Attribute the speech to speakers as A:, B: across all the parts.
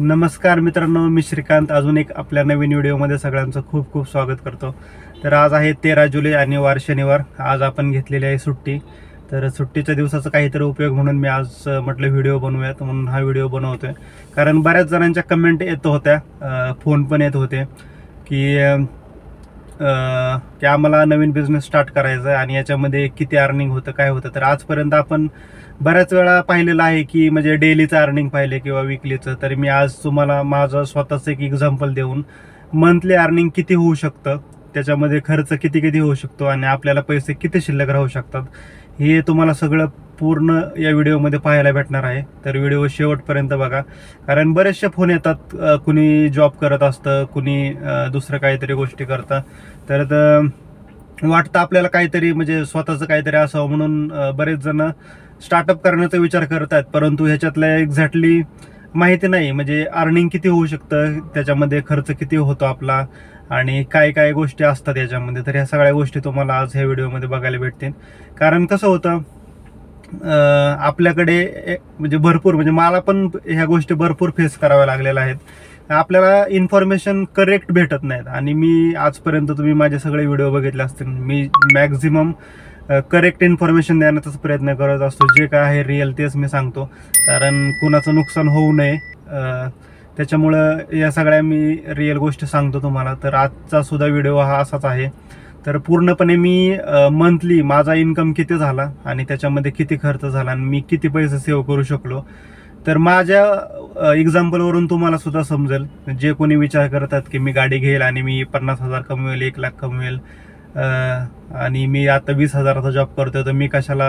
A: नमस्कार मित्रांनो, मी श्रीकांत अजून एक आपल्या नवीन व्हिडिओमध्ये सगळ्यांचं खूप खूप स्वागत करतो. तर आज आहे 13 जुलै आणि वार शनिवार. आज आपण घेतलेली आहे सुट्टी. तर सुट्टीच्या दिवसाचा काहीतरी उपयोग म्हणून मी आज म्हटलं व्हिडिओ बनवूयात, म्हणून हा व्हिडिओ बनवतोय. कारण बऱ्याच जणांच्या कमेंट येत होत्या, फोन पण येत होते की आम्हाला नवीन बिझनेस स्टार्ट करायचा आहे आणि याच्यामध्ये किती अर्निंग होतं, काय होतं. तर आजपर्यंत आपण बऱ्याच वेळा पाहिलेलं आहे की म्हणजे डेलीचं अर्निंग पाहिले किंवा विकलीचं. तर मी आज तुम्हाला माझं स्वतःचं एक एक्झाम्पल देऊन मंथली अर्निंग किती होऊ शकतं, त्याच्यामध्ये खर्च किती किती होऊ शकतो आणि आपल्याला पैसे किती शिल्लक राहू शकतात, हे तुम्हाला सगळं पूर्ण या व्हिडिओमध्ये पाहायला भेटणार आहे. तर व्हिडिओ शेवटपर्यंत बघा, कारण बरेचसे फोन येतात, कुणी जॉब करत असतं, कुणी दुसरं काहीतरी गोष्टी करतं. तर वाटतं आपल्याला काहीतरी म्हणजे स्वतःचं काहीतरी असावं म्हणून बरेच जण स्टार्टअप करण्याचा विचार करत आहेत, परंतु ह्याच्यातल्या एक्झॅक्टली माहिती नाही. म्हणजे अर्निंग किती होऊ शकतं, त्याच्यामध्ये खर्च किती होतो आपला आणि काय काय गोष्टी असतात याच्यामध्ये. तर ह्या सगळ्या गोष्टी तुम्हाला आज ह्या व्हिडिओमध्ये बघायला भेटतील. कारण कसं होतं, आपल्याकडे म्हणजे भरपूर, म्हणजे मला पण ह्या गोष्टी भरपूर फेस कराव्या लागलेल्या आहेत. आपल्याला इन्फॉर्मेशन करेक्ट भेटत नाहीत आणि मी आजपर्यंत, तुम्ही माझे सगळे व्हिडिओ बघितले असतील, मी मॅक्झिमम करेक्ट इन्फॉर्मेशन देण्याचाच प्रयत्न करत असतो. जे काय आहे रिअल तेच मी सांगतो, कारण कुणाचं नुकसान होऊ नये. त्याच्यामुळं या सगळ्या मी रिअल गोष्टी सांगतो तुम्हाला. तर आजचा सुद्धा व्हिडिओ हा असाच आहे. तर पूर्णपणे मी मंथली माझा इन्कम किती झाला आणि त्याच्यामध्ये किती खर्च झाला आणि मी किती पैसे सेव्ह करू शकलो, तर माझ्या एक्झाम्पलवरून तुम्हाला सुद्धा समजेल. जे कोणी विचार करतात की मी गाडी घेईल आणि मी 50,000 कमवेल, 1,00,000 कमवेल, आणि मी आता 20,000चा जॉब करतोय, तर मी कशाला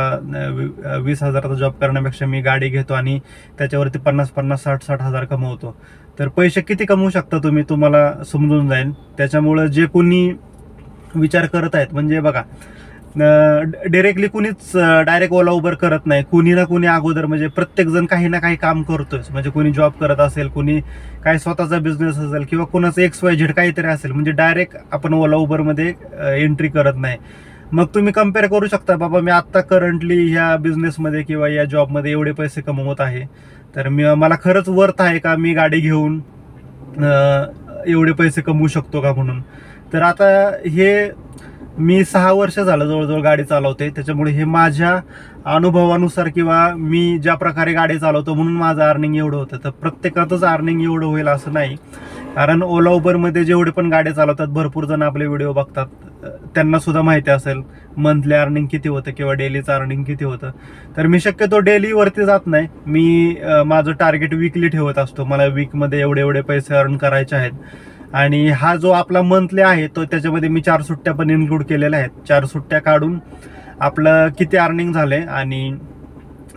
A: 20,000चा जॉब करण्यापेक्षा मी गाडी घेतो आणि त्याच्यावरती 50-50, 60-60 हजार कमवतो. तर पैसे किती कमवू शकता तुम्ही, तुम्हाला समजून जाईल. त्याच्यामुळं जे कोणी विचार करत आहेत, म्हणजे बघा, डिरेक्टली कुणीच डायरेक्ट ओला उबर करत नाही. कुणी ना कुणी अगोदर, म्हणजे प्रत्येक जण काही ना काही काम करतोय. म्हणजे कोणी जॉब करत असेल, कुणी काय स्वतःचा बिझनेस असेल किंवा कोणाचं XYZ काहीतरी असेल, म्हणजे डायरेक्ट आपण ओला उबरमध्ये एंट्री करत नाही. मग तुम्ही कम्पेअर करू शकता, बाबा मी आत्ता करंटली ह्या बिझनेसमध्ये किंवा या जॉबमध्ये एवढे पैसे कमवत आहे, तर मला खरंच वर्थ आहे का मी गाडी घेऊन एवढे पैसे कमवू शकतो का म्हणून. तर आता हे मी 6 वर्ष झालं जवळजवळ गाडी चालवते. त्याच्यामुळे हे माझ्या अनुभवानुसार किंवा मी ज्या प्रकारे गाडी चालवतो म्हणून माझं अर्निंग एवढं होतं. तर प्रत्येकातच अर्निंग एवढं होईल असं नाही, कारण ओला उबरमध्ये जेवढे पण गाडी चालवतात, भरपूर जण आपले व्हिडिओ बघतात, त्यांना सुद्धा माहिती असेल मंथली अर्निंग किती होतं किंवा डेलीचं अर्निंग किती होतं. तर मी शक्यतो डेलीवरती जात नाही. मी माझं टार्गेट वीकली ठेवत असतो. मला वीकमध्ये एवढे एवढे पैसे अर्न करायचे आहेत. आणि हा जो आपला मंथली आहे, तो त्याच्यामध्ये मी 4 सुट्ट्या पण इन्क्लूड केलेल्या आहेत. 4 सुट्ट्या काढून आपलं किती अर्निंग झाले आणि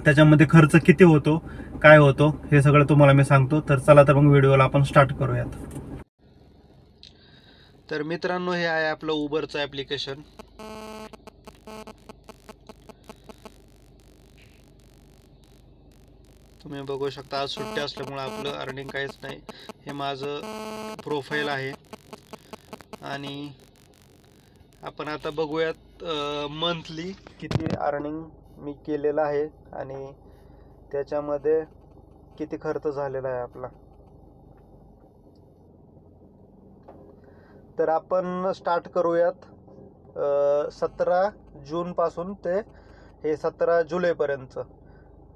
A: त्याच्यामध्ये खर्च किती होतो, काय होतो, हे सगळं तुम्हाला मी सांगतो. तर चला, तर मग व्हिडिओला आपण स्टार्ट करूयात. तर मित्रांनो, हे आहे आपलं उबरचं ॲप्लिकेशन. तुम्ही बघू शकता, आज सुट्टी असल्यामुळे आपलं अर्निंग काहीच नाही. हे माझं प्रोफाईल आहे आणि आपण आता बघूयात मंथली किती अर्निंग मी केलेलं आहे आणि त्याच्यामध्ये किती खर्च झालेला आहे आपला. तर आपण स्टार्ट करूयात 17 जूनपासून ते हे 17 जुलैपर्यंत.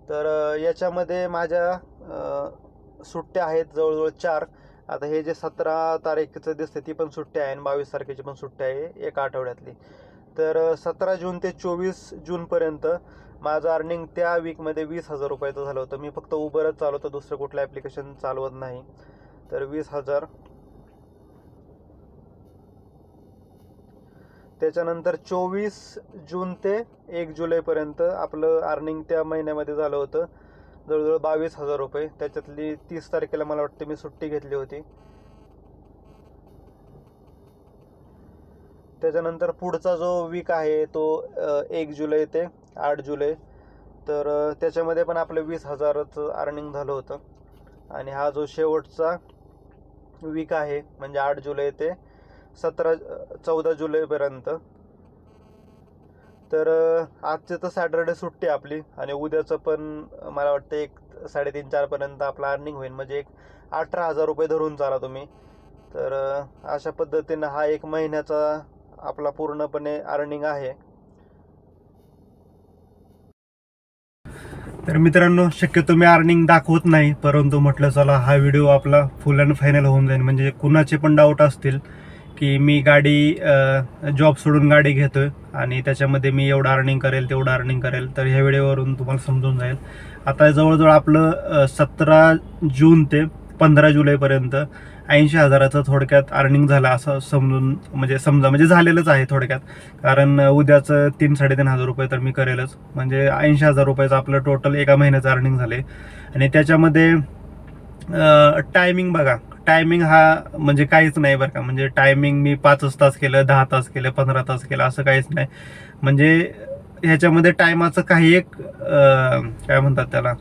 A: तर याच्यामध्ये माझ्या सुट्ट्या आहेत जवळजवळ 4. आता हे जे 17 तारीखचं दिसते ती पण सुट्टी आहे आणि 22 तारखेची पण सुट्टी आहे, एका आठवड्यातली. तर 17 जून ते 24 जूनपर्यंत माझं अर्निंग त्या वीकमध्ये 20,000 रुपयाचं झालं होतं. मी फक्त उबरच चालवतो, दुसरं कुठलं ॲप्लिकेशन चालवत नाही. तर 20,000. त्याच्यानंतर 24 जून ते 1 जुलैपर्यंत आपलं अर्निंग त्या महिन्यामध्ये झालं होतं जवळजवळ 22,000 रुपये. त्याच्यातली 30 तारखेला मला वाटतं मी सुट्टी घेतली होती. त्याच्यानंतर पुढचा जो वीक आहे तो 1 जुलै ते 8 जुलै. तर त्याच्यामध्ये पण आपलं 20,000चं अर्निंग झालं होतं. आणि हा जो शेवटचा वीक आहे, म्हणजे 8 जुलै ते 14 जुलैपर्यंत, तर आजचे तर सॅटर्डे सुट्टी आपली आणि उद्याचं पण मला वाटतं 3.5-4 पर्यंत आपला अर्निंग होईल, म्हणजे एक 18,000 रुपये धरून चाला तुम्ही. तर अशा पद्धतीनं हा 1 महिन्याचा आपला पूर्णपणे अर्निंग आहे. तर मित्रांनो, शक्यतो मी अर्निंग दाखवत नाही, परंतु म्हटलं चला हा व्हिडिओ आपला फुल अँड फायनल होऊन जाईल. म्हणजे कुणाचे पण डाऊट असतील की मी गाडी जॉब सोडून गाडी घेतोय आणि त्याच्यामध्ये मी एवढं अर्निंग करेल तेवढं अर्निंग करेल, तर ह्या व्हिडिओवरून तुम्हाला समजून जाईल. आता जवळजवळ आपलं 17 जून ते 15 जुलैपर्यंत 80,000चं थोडक्यात अर्निंग झालं असं समजून, म्हणजे समजा झालेलंच आहे थोडक्यात. कारण उद्याचं 3-3.5 रुपये तर मी करेलच, म्हणजे 80,000 रुपयाचं आपलं टोटल एका महिन्याचं अर्निंग झाले. आणि त्याच्यामध्ये टायमिंग बघा, टायमिंग हा म्हणजे काहीच नाही बरं का. म्हणजे टायमिंग मी 5 तास केलं, 10 तास केलं, 15 तास केलं, असं काहीच नाही. म्हणजे ह्याच्यामध्ये टायमाचं काही एक काय म्हणतात त्याला,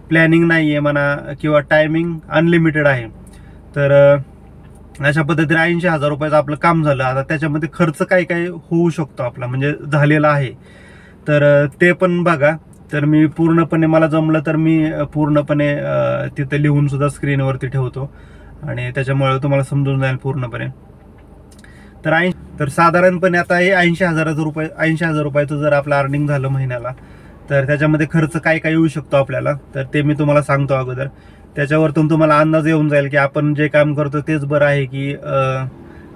A: प्लॅनिंग नाही आहे म्हणा, किंवा टायमिंग अनलिमिटेड आहे. तर अशा पद्धतीने 80,000 रुपयाचं आपलं काम झालं. आता त्याच्यामध्ये खर्च काय काय होऊ शकतो आपला, म्हणजे झालेला आहे, तर ते पण बघा. तर मी पूर्णपणे, मला जमलं तर मी पूर्णपणे तिथं लिहून सुद्धा स्क्रीनवरती ठेवतो आणि त्याच्यामुळे तुम्हाला समजून जाईल पूर्णपणे. तर साधारणपणे आता हे 80,000 रुपयाचं जर आपलं अर्निंग झालं महिन्याला, तर त्याच्यामध्ये खर्च काय काय येऊ शकतो आपल्याला, तर ते मी तुम्हाला सांगतो अगोदर. त्याच्यावरतून तुम्हाला अंदाज येऊन जाईल की आपण जे काम करतो तेच बरं आहे की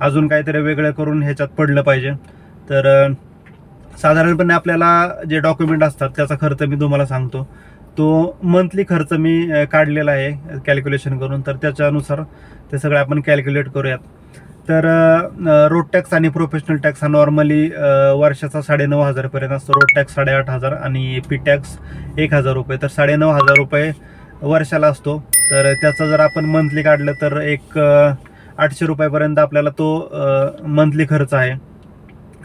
A: अजून काहीतरी वेगळं करून ह्याच्यात पडलं पाहिजे. तर साधारणपणे आपल्याला जे डॉक्युमेंट असतात त्याचा खर्च मी तुम्हाला सांगतो. तो मंथली खर्च मी काढलेला आहे कॅल्क्युलेशन करून, तर त्याच्यानुसार ते सगळं आपण कॅल्क्युलेट करूयात. तर रोड टॅक्स आणि प्रोफेशनल टॅक्स हा नॉर्मली वर्षाचा 9,500 पर्यंत असतो. रोड टॅक्स 8,500 आणि पी टॅक्स 1,000 रुपये, तर 9,500 रुपये वर्षाला असतो. तर त्याचं जर आपण मंथली काढलं तर एक 800 रुपयापर्यंत आपल्याला तो मंथली खर्च आहे.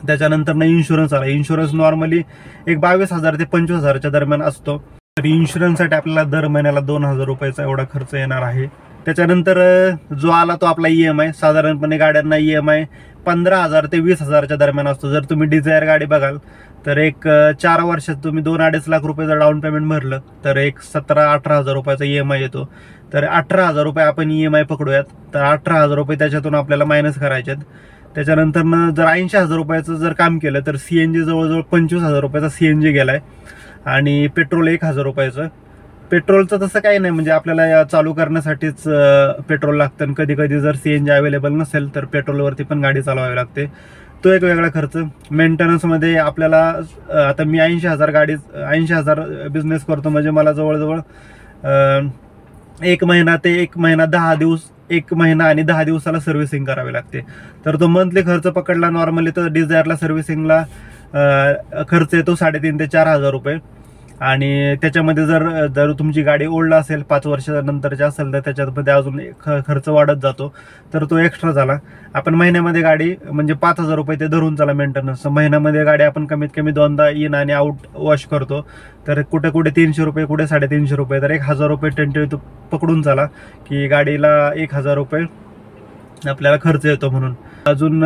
A: त्याच्यानंतर ना इन्शुरन्स आला. इन्शुरन्स नॉर्मली एक 22,000 ते 25,000च्या दरम्यान असतो. तर इन्शुरन्ससाठी आपल्याला दर महिन्याला 2,000 रुपयाचा एवढा खर्च येणार आहे. त्याच्यानंतर जो आला तो आपला EMI. साधारणपणे गाड्यांना EMI 15,000 ते 20,000च्या दरम्यान असतो. जर तुम्ही डिझायर गाडी बघाल तर एक 4 वर्षात तुम्ही 2-2.5 लाख रुपये जर डाऊन पेमेंट भरलं तर एक 17-18,000 रुपयाचा EMI येतो. तर 18,000 रुपये आपण EMI पकडूयात. तर 18,000 रुपये त्याच्यातून आपल्याला मायनस करायचे. त्याच्यानंतर जर 80,000 रुपयाचं जर काम केलं तर CNG जवळजवळ 25,000 रुपयाचा CNG गेलाय आणि पेट्रोल 1,000 रुपयाचं. पेट्रोलचं तसं काही नाही, म्हणजे आपल्याला चालू करण्यासाठीच पेट्रोल लागतं आणि कधी कधी जर CNG अवेलेबल नसेल तर पेट्रोलवरती पण गाडी चालवावी लागते, तो एक वेगळा खर्च. मेंटेनन्समध्ये आपल्याला आता मी 80,000 बिझनेस करतो, म्हणजे मला जवळजवळ 1 महिना ते 1 महिना 10 दिवस, 1 महिना आणि 10 दिवसाला सर्व्हिसिंग करावी लागते. तर तो मंथली खर्च पकडला नॉर्मली तर डिझायरला सर्व्हिसिंगला खर्च येतो 3,500 ते 4,000 रुपये. आणि त्याच्यामध्ये जर तुमची गाडी ओल्ड असेल, 5 वर्षानंतरची असेल, तर त्याच्यामध्ये अजून खर्च वाढत जातो, तर तो एक्स्ट्रा झाला. आपण महिन्यामध्ये गाडी म्हणजे 5,000 रुपये ते धरून चला मेंटेनन्स. महिन्यामध्ये गाडी आपण कमीत कमी 2दा इन आणि आउट वॉश करतो, तर कुठे 300 रुपये, कुठे 350 रुपये, तर 1,000 रुपये टेंटेटिव्ह पकडून चला की गाडीला 1,000 रुपये आपल्याला खर्च येतो म्हणून. अजून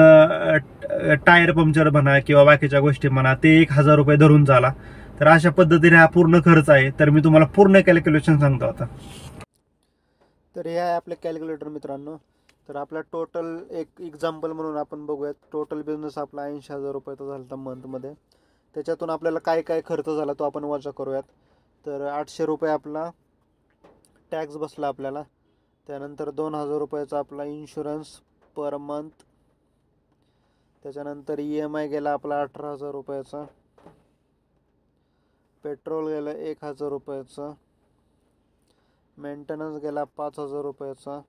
A: टायर पंक्चर म्हणा किंवा बाकीच्या गोष्टी म्हणा, ते 1,000 रुपये धरून झाला. तर अशा पद्धतीने हा पूर्ण खर्च आहे. तर मी तुम्हाला पूर्ण कॅल्क्युलेशन सांगतो आता. तर हे आहे आपलं कॅल्क्युलेटर मित्रांनो. तर आपला टोटल एक एक्झाम्पल म्हणून आपण बघूयात. टोटल बिझनेस आपला 80,000 रुपयाचा झाला होता मंथमध्ये. त्याच्यातून आपल्याला काय काय खर्च झाला तो आपण वजा करूयात. तर 800 रुपये आपला टॅक्स बसला आपल्याला. त्यानंतर 2,000 रुपयाचा आपला इन्शुरन्स पर मंथ. त्याच्यानंतर EMI गेला आपला 18,000 रुपयाचा. पेट्रोल गेलं 1,000 रुपयाचं. मेंटेनन्स गेला 5,000 रुपयाचा.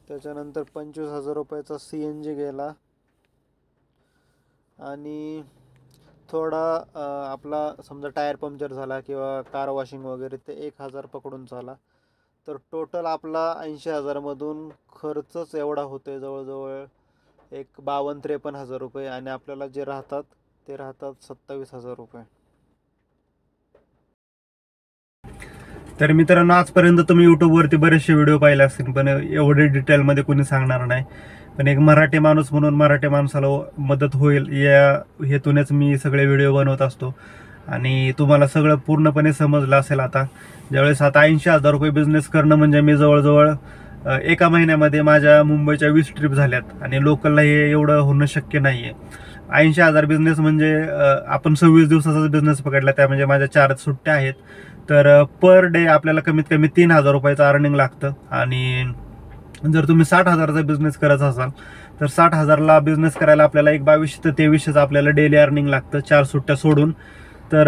A: त्याच्यानंतर 25,000 रुपयाचा CNG गेला. आणि थोडा आपला समजा टायर पंक्चर झाला किंवा कार वॉशिंग वगैरे, ते 1,000 पकडून चाला. तर टोटल आपला 80,000 मधून खर्चच एवढा होतोय जवळजवळ एक 52-53,000 रुपये. आणि आपल्याला जे राहतात ते राहतात 27,000 रुपये. तर मित्रांनो, आजपर्यंत तुम्ही यूट्यूबवरती बरेचसे व्हिडिओ पाहिले असतील, पण एवढे डिटेलमध्ये कोणी सांगणार नाही. पण एक मराठी माणूस म्हणून मराठी माणसाला मदत होईल या हेतूनच मी सगळे व्हिडिओ बनवत असतो. आणि तुम्हाला सगळं पूर्णपणे समजलं असेल आता. ज्यावेळेस आता 80,000 रुपये बिझनेस करणं म्हणजे मी जवळजवळ एका महिन्यामध्ये माझ्या मुंबईच्या 20 ट्रिप झाल्यात आणि लोकलला हे एवढं होणं शक्य नाही आहे. 80,000 बिझनेस म्हणजे आपण 26 दिवसाचा बिझनेस पकडला, त्या म्हणजे माझ्या 4 सुट्ट्या आहेत. तर पर डे आपल्याला कमीत कमी 3,000 रुपयाचं अर्निंग लागतं. आणि जर तुम्ही 60,000चा बिझनेस करत असाल तर 60,000ला बिझनेस करायला आपल्याला एक 2200 ते 2300 आपल्याला डेली अर्निंग लागतं 4 सुट्ट्या सोडून. तर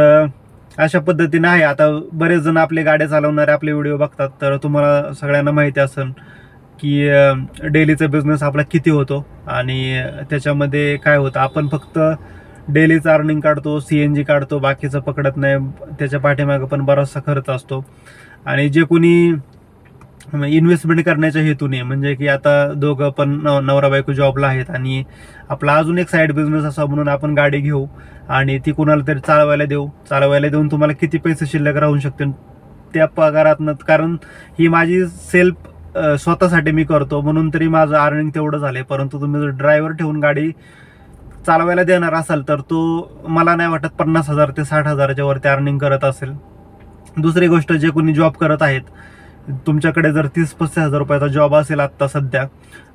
A: अशा पद्धतीने आहे. आता बरेच जण आपले गाड्या चालवणारे आपले व्हिडिओ बघतात, तर तुम्हाला सगळ्यांना माहिती असेल की डेलीचा बिझनेस आपला किती होतो आणि त्याच्यामध्ये काय होतं. आपण फक्त डेलीचं अर्निंग काढतो, CNG काढतो, बाकीचं पकडत नाही. त्याच्या पाठीमागं पण बराचसा खर्च असतो. आणि जे कोणी इन्व्हेस्टमेंट करण्याच्या हेतूने, म्हणजे की आता दोघं पण नवरा बायको जॉबला आहेत आणि आपला अजून एक साईड बिझनेस असा म्हणून आपण गाडी घेऊ आणि ती कुणाला तरी चालवायला देऊन तुम्हाला किती पैसे शिल्लक राहू शकते त्या पगारातनं. कारण ही माझी सेल्फ स्वतःसाठी मी करतो म्हणून तरी माझं अर्निंग तेवढं झालंय. परंतु तुम्ही जर ड्रायव्हर ठेवून गाडी चालवायला देणार असाल तर तो मला नाही वाटत 50,000 ते 60,000च्या वरती अर्निंग करत असेल. दुसरी गोष्ट, जे कोणी जॉब करत आहेत, तुमच्याकडे जर 30-35 हजार रुपयाचा जॉब असेल आत्ता सध्या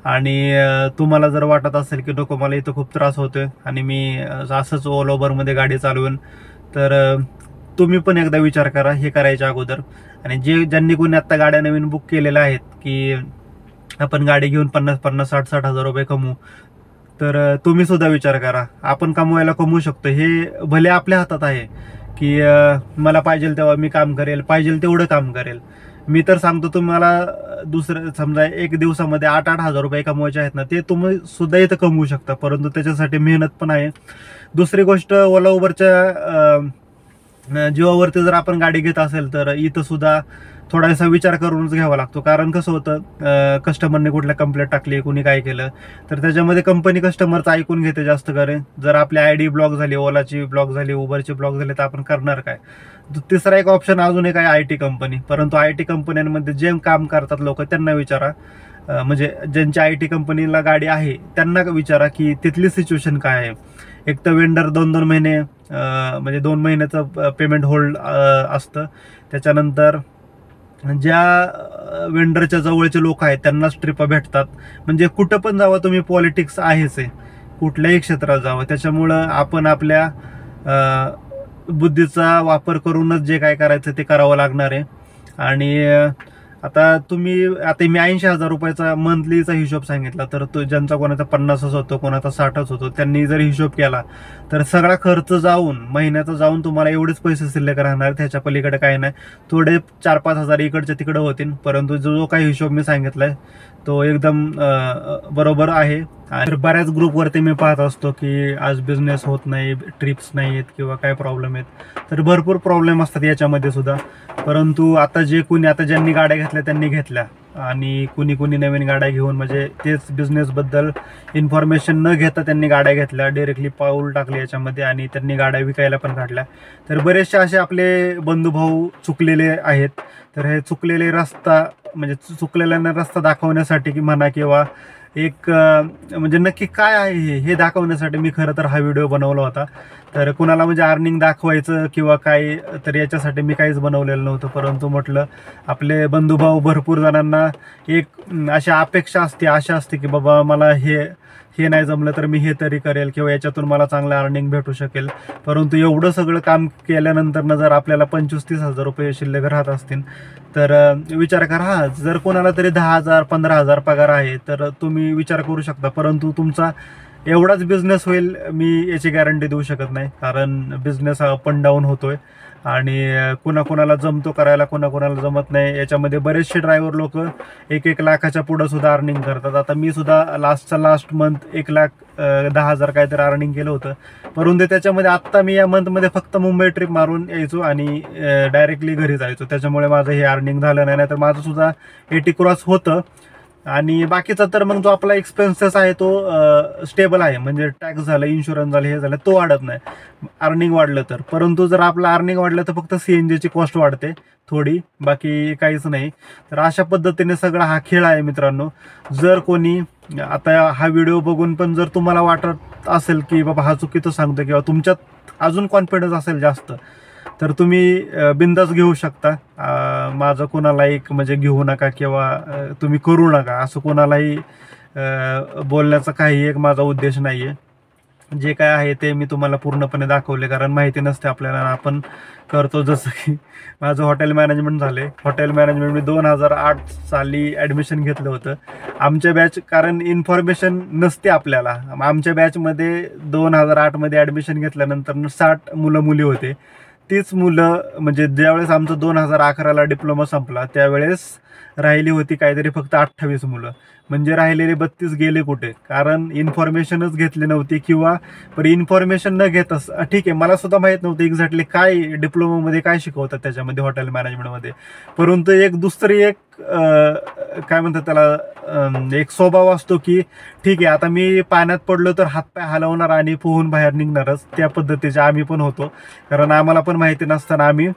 A: आणि तुम्हाला जर वाटत असेल की नको मला इथं खूप त्रास होतोय आणि मी असंच ओल ओव्हरमध्ये गाडी चालवेन, तर तुम्ही पण एकदा विचार करा हे करायच्या अगोदर. आणि ज्यांनी कोणी आत्ता गाड्या नवीन बुक केलेल्या आहेत की आपण गाडी घेऊन 50-50, 60-60 हजार रुपये कमवू, तर तुम्ही सुद्धा विचार करा. आपण कमवू शकतो. हे भले आपल्या हातात आहे की मला पाहिजे तेव्हा मी काम करेल, पाहिजे तेवढं काम करेल. मी तर सांगतो तुम्हाला, दुसरं समजा एक दिवसामध्ये 8-8 हजार रुपये कमवायचे आहेत ना, ते तुम्ही सुद्धा इथं कमवू शकता. परंतु त्याच्यासाठी मेहनत पण आहे. दुसरी गोष्ट, ओला उबरच्या जीवावरती जर आपण गाडी घेत असेल तर इथं सुद्धा थोडासा विचार करूनच घ्यावा लागतो. कारण कसं होतं, कस्टमरने कुठल्या कंप्लेंट टाकली, कोणी काय केलं, तर त्याच्यामध्ये कंपनी कस्टमरचं ऐकून घेते जास्त करून. जर आपली ID ब्लॉक झाली, ओलाची ब्लॉक झाली, उबरची ब्लॉक झाली, तर आपण करणार काय. तिसरा एक ऑप्शन अजून एक आहे IT कंपनी. परंतु IT कंपन्यांमध्ये जे काम करतात लोक त्यांना विचारा, म्हणजे ज्यांच्या IT कंपनीला गाडी आहे त्यांना विचारा की तिथली सिच्युएशन काय आहे. एक तर वेंडर 2-2 महिने म्हणजे 2 महिन्याचं पेमेंट होल्ड असतं. त्याच्यानंतर ज्या वेंडरच्या जवळचे लोक आहेत त्यांनाच ट्रिपा भेटतात. म्हणजे कुठं पण जावं तुम्ही, पॉलिटिक्स आहेच आहे, कुठल्याही क्षेत्रात जावं. त्याच्यामुळं आपण आपल्या बुद्धीचा वापर करूनच जे काय करायचं ते करावं लागणार आहे. आणि आता मी 80,000 रुपयाचा मंथलीचा हिशोब सांगितला, तर तो ज्यांचा कोणाचा 50च होतो, कोणाचा 60च होतो, त्यांनी जर हिशोब केला तर सगळा खर्च जाऊन, महिन्याचा जाऊन तुम्हाला एवढेच पैसे शिल्लक राहणार. त्याच्या पलीकडे काही नाही. थोडे 4-5 हजार इकडच्या तिकडे होतील, परंतु जो काही हिशोब मी सांगितलाय तो एकदम बरोबर आहे. आणि बऱ्याच ग्रुपवरती मी पाहत असतो की आज बिझनेस होत नाही, ट्रिप्स नाही आहेत किंवा काय प्रॉब्लेम आहेत. तर भरपूर प्रॉब्लेम असतात याच्यामध्ये सुद्धा. परंतु आता ज्यांनी गाड्या घेतल्या त्यांनी घेतल्या आणि कुणी नवीन गाड्या घेऊन, म्हणजे तेच बिझनेसबद्दल इन्फॉर्मेशन न घेता त्यांनी गाड्या घेतल्या, डायरेक्टली पाऊल टाकले याच्यामध्ये आणि त्यांनी गाड्या विकायला पण काढल्या. तर बरेचसे असे आपले बंधुभाऊ चुकलेले आहेत. तर हे चुकलेले चुकलेल्यांना रस्ता दाखवण्यासाठी की म्हणा, किंवा एक म्हणजे नक्की काय आहे हे दाखवण्यासाठी मी खरं तर हा व्हिडिओ बनवला होता. तर कुणाला म्हणजे अर्निंग दाखवायचं किंवा काय, तर याच्यासाठी मी काहीच बनवलेलं नव्हतं. परंतु म्हटलं आपले बंधुभाऊ भरपूर जणांना एक अशी अपेक्षा असते, आशा असते की बाबा मला हे नाही जमलं तर मी हे तरी करेल किंवा याच्यातून मला चांगलं अर्निंग भेटू शकेल. परंतु एवढं सगळं काम केल्यानंतर जर आपल्याला 25-30 हजार रुपये शिल्लक राहत असतील तर विचार करा. जर कोणाला तरी 10,000 15,000 पगार आहे तर तुम्ही विचार करू शकता. परंतु तुमचा एवढाच बिझनेस होईल मी याची गॅरंटी देऊ शकत नाही. कारण बिझनेस हा अप अँड डाऊन होतोय आणि कुणाला जमतो करायला, कुणाला जमत नाही. याच्यामध्ये बरेचसे ड्रायव्हर लोक 1-1 लाखाच्या पुढं सुद्धा अर्निंग करतात. आता मी सुद्धा लास्ट मंथ 1,10,000 काहीतरी अर्निंग केलं होतं. परंतु त्याच्यामध्ये आत्ता मी या मंथमध्ये फक्त मुंबई ट्रिप मारून यायचो आणि डायरेक्टली घरी जायचो. त्याच्यामुळे माझं हे अर्निंग झालं नाही, तर माझं सुद्धा 80 क्रॉस होतं. आणि बाकीचा तर मग जो आपला एक्सपेन्सेस आहे तो स्टेबल आहे. म्हणजे टॅक्स झालं, इन्शुरन्स झालं, हे झालं, तो वाढत नाही अर्निंग वाढलं तर. परंतु जर आपलं अर्निंग वाढलं तर फक्त CNGची कॉस्ट वाढते थोडी, बाकी काहीच नाही. तर अशा पद्धतीने सगळा हा खेळ आहे मित्रांनो. जर कोणी आता हा व्हिडिओ बघून पण जर तुम्हाला वाटत असेल की बाबा हा चुकीचं सांगतो किंवा तुमच्यात अजून कॉन्फिडन्स असेल जास्त, तर तुम्ही बिंदास घेऊ शकता. माझं कोणालाही म्हणजे घेऊ नका किंवा तुम्ही करू नका असं कोणालाही बोलण्याचा काही एक माझा उद्देश नाही आहे. जे काय आहे ते मी तुम्हाला पूर्णपणे दाखवले, कारण माहिती नसते आपल्याला, आपण करतो. जसं की माझं हॉटेल मॅनेजमेंट झाले. हॉटेल मॅनेजमेंट मी 2008 साली ॲडमिशन घेतलं होतं. आमच्या बॅच, कारण इन्फॉर्मेशन नसते आपल्याला, आमच्या बॅचमध्ये 2008मध्ये ॲडमिशन घेतल्यानंतर 60 मुलं मुली होते. तीच मुलं म्हणजे ज्यावेळेस आमचं 2011ला डिप्लोमा संपला त्यावेळेस राहिली होती काहीतरी फक्त 28 मुलं. म्हणजे राहिलेले 32 गेले कुठे? कारण इन्फॉर्मेशनच घेतली नव्हती, किंवा पण इन्फॉर्मेशन न घेताच ठीक आहे, मला सुद्धा माहीत नव्हतं एक्झॅक्टली काय डिप्लोमामध्ये काय शिकवतात त्याच्यामध्ये हॉटेल मॅनेजमेंटमध्ये. परंतु एक दुसरी एक काय म्हणतात त्याला एक स्वभाव असतो की ठीक आहे आता मी पाण्यात पडलो तर हातपाय हलवणार आणि पोहून बाहेर निघणारच. त्या पद्धतीचे आम्ही पण होतो, कारण आम्हाला पण माहिती नसताना आम्ही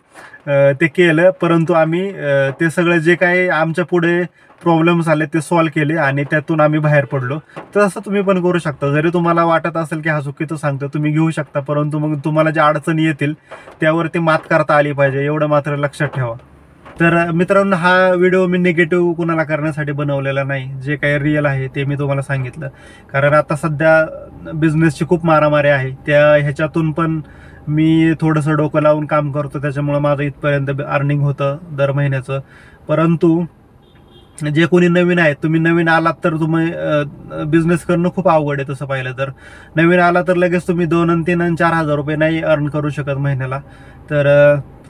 A: ते केलं. परंतु आम्ही ते सगळं जे काही आमच्या पुढे प्रॉब्लेम्स आले ते सॉल्व्ह केले आणि त्यातून आम्ही बाहेर पडलो. तर असं तुम्ही पण करू शकता. जरी तुम्हाला वाटत असेल की हा चुकीचं सांगतो, तुम्ही घेऊ शकता, परंतु मग तुम्हाला ज्या अडचणी येतील त्यावरती मात करता आली पाहिजे, एवढं मात्र लक्षात ठेवा. तर मित्रांनो, हा व्हिडिओ मी निगेटिव्ह कुणाला करण्यासाठी बनवलेला नाही. जे काही रिअल आहे ते मी तुम्हाला सांगितलं, कारण आता सध्या बिझनेसची खूप मारामारी आहे. ह्याच्यातून पण मी थोडंसं डोकं लावून काम करतो, त्याच्यामुळं माझं इथपर्यंत अर्निंग होतं दर महिन्याचं. परंतु जे कोणी नवीन आहेत, तुम्ही नवीन आलात तर तुम्ही बिझनेस करणं खूप अवघड आहे. तसं पाहिलं तर नवीन आला तर लगेच तुम्ही 2 आणि 3 आणि 4,000 रुपये नाही अर्न करू शकत महिन्याला. तर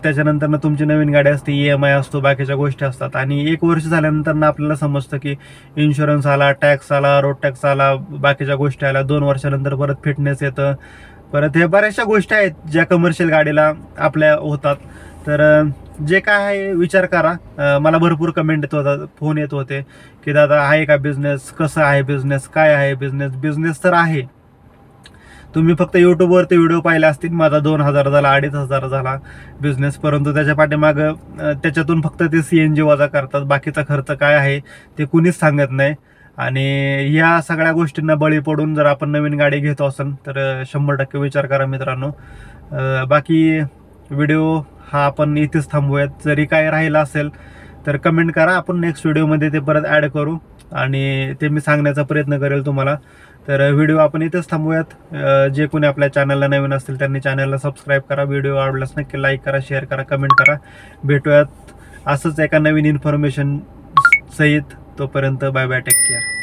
A: त्याच्यानंतर तुमची नवीन गाडी असते, EMI असतो, बाकीच्या गोष्टी असतात. आणि 1 वर्ष झाल्यानंतर आपल्याला समजतं की इन्शुरन्स आला, टॅक्स आला, रोड टॅक्स आला, बाकीच्या गोष्टी आल्या. 2 वर्षानंतर परत फिटनेस येतं, परत हे बऱ्याचशा गोष्टी आहेत ज्या कमर्शियल गाडीला आपल्या होतात. तर जे काय आहे विचार करा. मला भरपूर कमेंट येत होता, फोन येत होते की दादा आहे का बिझनेस, कसं आहे बिझनेस, काय आहे बिझनेस. बिझनेस तर आहे, तुम्ही फक्त यूट्यूबवरती व्हिडिओ पाहिले असतील. माझा 2,000 झाला, 2,500 झाला बिझनेस, परंतु त्याच्या पाठीमागं त्याच्यातून फक्त ते CNG वजा करतात. बाकीचा खर्च काय आहे ते कुणीच सांगत नाही. आणि या सगळ्या गोष्टींना बळी पडून जर आपण नवीन गाडी घेतो असेल तर 100% विचार करा मित्रांनो. बाकी व्हिडिओ हा आपण इथेच थांबूयात. जरी काय राहिलं असेल तर कमेंट करा, आपण नेक्स्ट व्हिडिओमध्ये ते परत ॲड करू आणि ते मी सांगण्याचा प्रयत्न करेल तुम्हाला. तर व्हिडिओ आपण इथेच थांबूयात. जे कोणी आपल्या चॅनलला नवीन असतील त्यांनी चॅनलला सबस्क्राईब करा. व्हिडिओ आवडल्यास नक्की लाईक करा, शेअर करा, कमेंट करा. भेटूयात असंच एका नवीन इन्फॉर्मेशन सहित. तोपर्यंत बाय बाय, टेक केअर.